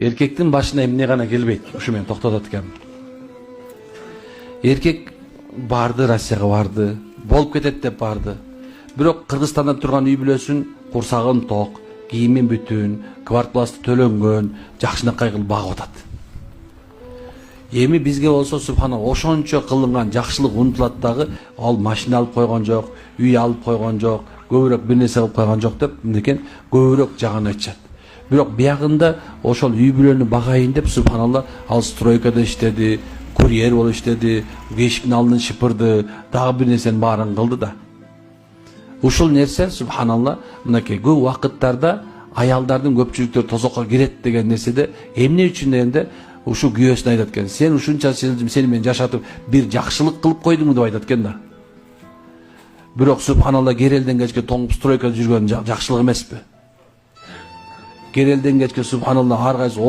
Erkektin başına emne gana kelbeyt, uşu men toктotот ekem. Erkek bardı, Россияга bарды, болуп кетет деп барды. Бирок Кыргызстанда турган үй бүлөсүн курсагын ток, кийимин бүтүн, квартпласы төлөнгөн, жакшынакай кылып багып атат. Эми бизге болсо субханалла ошончо кылынган жакшылык унутулат дагы, ал машина алып койгон жок, үй алып койгон жок, көбүрөөк бир нерсе кылып койгон жок деп мынекен көбүрөөк жагын айтышат. Бирок биягында ошол үй бүлөнү багайын деп субханалла ал стройкада иштеди, курьер болуп иштеди, эшиктин алдын шыпырды, дагы бир нерсенин баарын кылды да. Ушул нерсе субханалла мынакей көп убакыттарда аялдардын көпчүлүктөр тозокко кирет деген нерседе эмне үчүн дегенде ушу күйөөсүнө айтат экен. Сен ушунча сени менен жашатып бир жакшылык кылып койдуңбу деп айтат экен да. Бирок субханалла керелден кечке тоңуп стройкада жүргөн жакшылык эмеспи? Керелден кечке субханалла ар кайсы